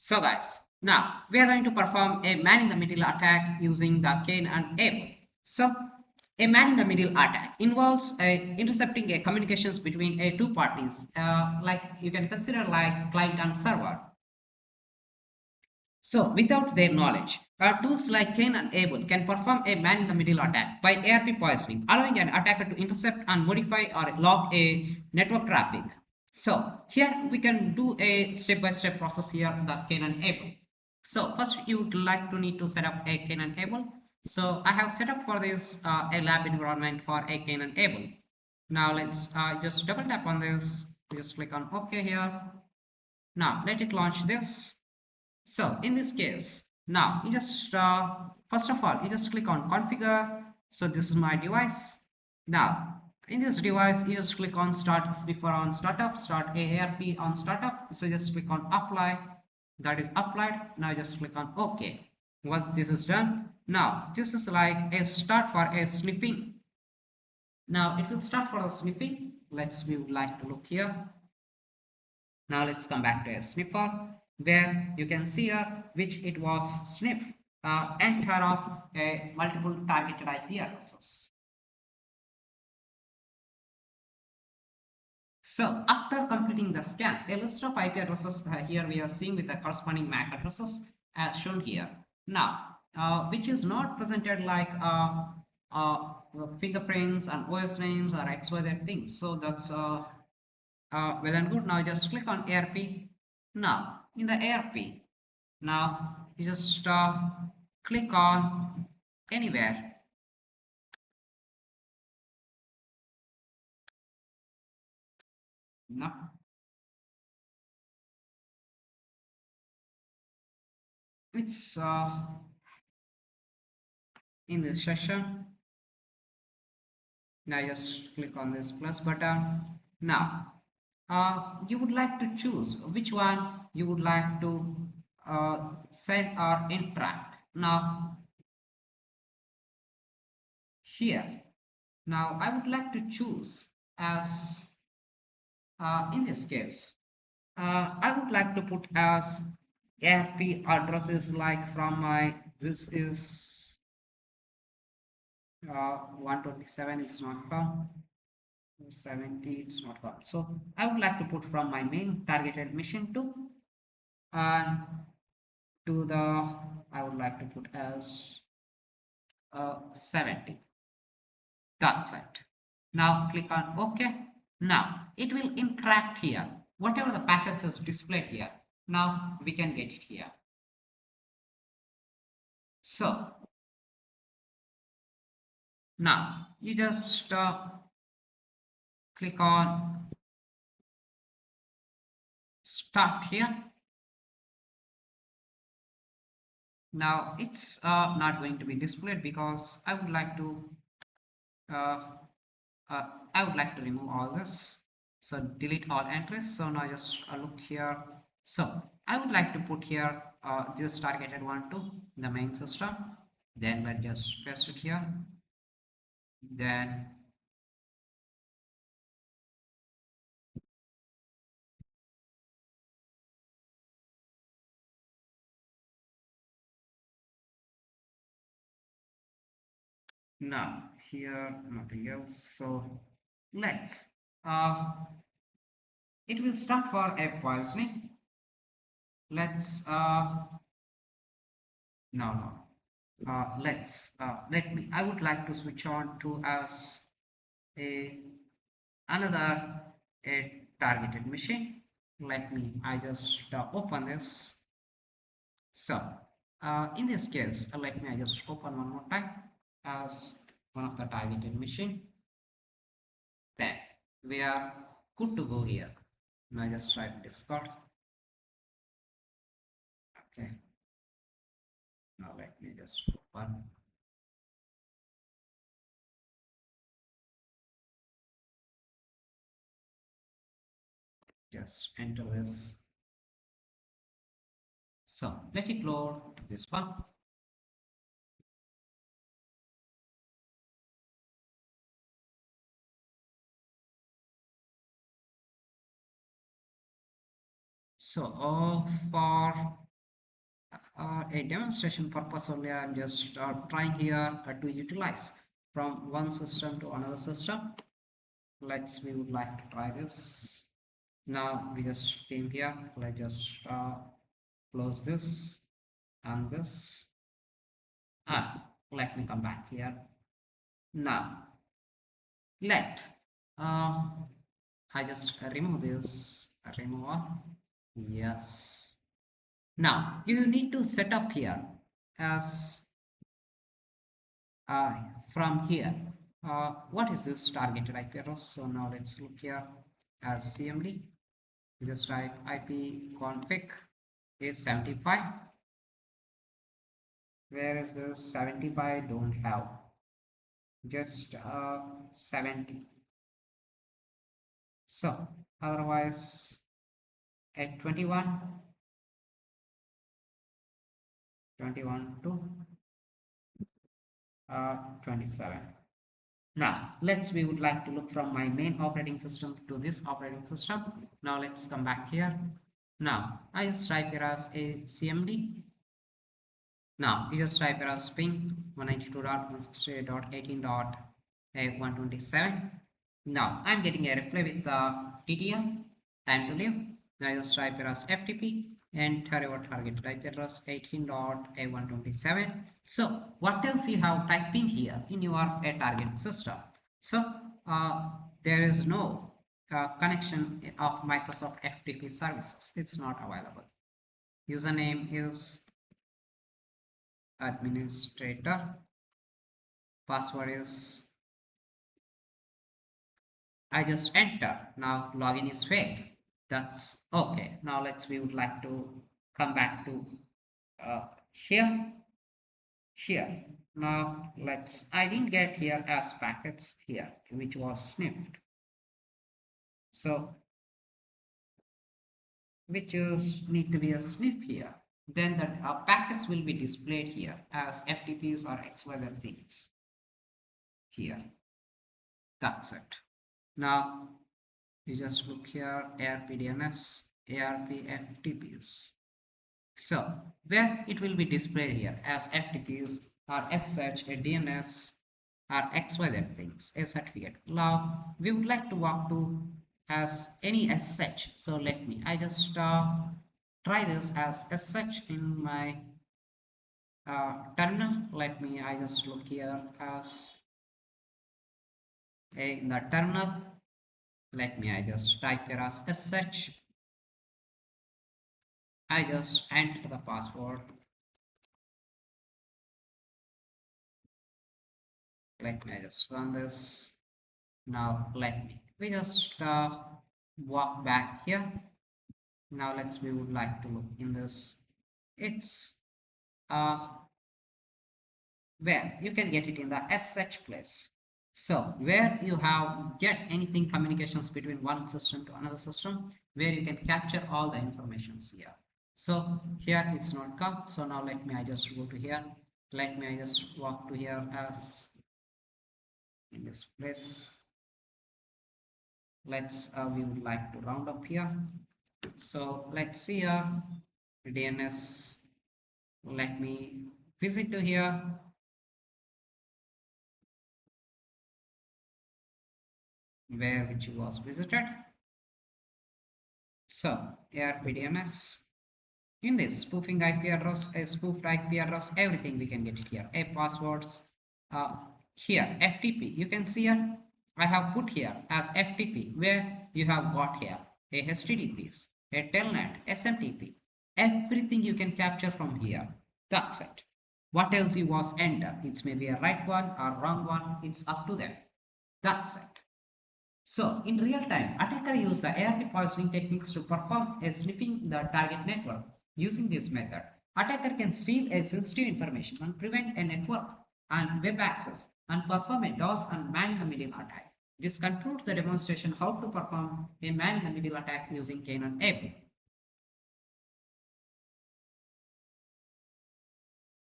So guys, now we are going to perform a man in the middle attack using the Cain and Abel. So a man in the middle attack involves intercepting a communications between two parties, like you can consider like client and server. So without their knowledge, tools like Cain and Abel can perform a man in the middle attack by ARP poisoning, allowing an attacker to intercept and modify or log a network traffic. So here we can do a step-by-step process here, the Cain and Abel. So first you would like to need to set up a Cain and Abel. So I have set up for this a lab environment for a Cain and Abel. Now let's just double tap on this. Just click on OK here. Now let it launch this. So in this case, now you just first of all you just click on configure. So this is my device. Now in this device you just click on start sniffer on startup, start AARP on startup. So just click on apply. That is applied. Now just click on OK. Once this is done, now this is like a start for a sniffing. Now it will start for the sniffing. We would like to look here. Now let's come back to a sniffer where you can see here which it was sniff enter of a multiple targeted IP addresses. So after completing the scans, a list of IP addresses here we are seeing with the corresponding MAC addresses as shown here. Now, which is not presented like fingerprints and OS names or XYZ things. So that's well and good. Now just click on ARP. Now in the ARP, now you just click on anywhere. No. It's in this session. Now just click on this plus button. Now you would like to choose which one you would like to send or interact. Now here, now I would like to choose as in this case, I would like to put as ARP addresses like from my this is 127 is not found, 70 it's not found. So I would like to put from my main targeted mission to and to the I would like to put as 70. That's it. Now click on OK. Now it will interact here. Whatever the package is displayed here, now we can get it here. So now you just click on start here. Now it's not going to be displayed because I would like to remove all this. So delete all entries. So now just look here. So I would like to put here this targeted one to the main system. Then let's just paste it here. Then now here nothing else. So let's it will start for a poisoning. Let's let me I would like to switch on to as a another a targeted machine. I just open this. So in this case I just open one more time as one of the targeted machine. Then we are good to go here. Now just type Discord. Okay, now let me just open. Just enter this. So let it load this one. So for a demonstration purpose only. I'm just trying here to utilize from one system to another system. We would like to try this. Now we just came here. Let's just close this and this. Let me come back here. Now let uh, I just remove this. Remove. Yes. Now you need to set up here as uh, from here. What is this targeted IP address? So now let's look here as CMD. Just type IP config is 75. Where is this 75? Don't have. Just 70. So otherwise at 21 to 27. Now we would like to look from my main operating system to this operating system. Now let's come back here. Now I just type here as a CMD. Now we just type here as ping 192.168.18.127. Now I'm getting a reply with the TTL time to live. Now I just type here as FTP, enter your target IP address 18.127. So what else you have typing here in your target system? So there is no connection of Microsoft FTP services. It's not available. Username is administrator. Password is I just enter. Now login is failed. That's okay. Now we would like to come back to here. Now I didn't get here as packets here, which was sniffed. So which is need to be a sniff here. Then the packets will be displayed here as FTPs or XYZ things here. That's it. Now you just look here ARP DNS, ARP FTPs. So where it will be displayed here as FTPs or SH, a DNS or XYZ things, a certificate. Now we would like to walk to as any SH. So I just try this as SH in my terminal. I just look here as in the terminal. I just type here as SH. I just enter the password. I just run this. Now we just walk back here. Now we would like to look in this. It's where you can get it in the SH place. So where you have get anything communications between one system to another system, where you can capture all the informations here. So here it's not come. So now I just go to here. I just walk to here as in this place. We would like to round up here. So let's see here DNS. Let me visit to here. Where which was visited. So ARP DNS. In this spoofing IP address, a spoofed IP address, everything we can get it here. A passwords. Here FTP. You can see here I have put here as FTP where you have got here a HTTPs, a telnet, SMTP. Everything you can capture from here. That's it. What else you was enter? It's maybe a right one or wrong one. It's up to them. That's it. So in real time, attacker use the ARP poisoning techniques to perform a sniffing the target network. Using this method, attacker can steal a sensitive information and prevent a network and web access and perform a DOS and man-in-the-middle attack. This concludes the demonstration how to perform a man-in-the-middle attack using Cain Abel.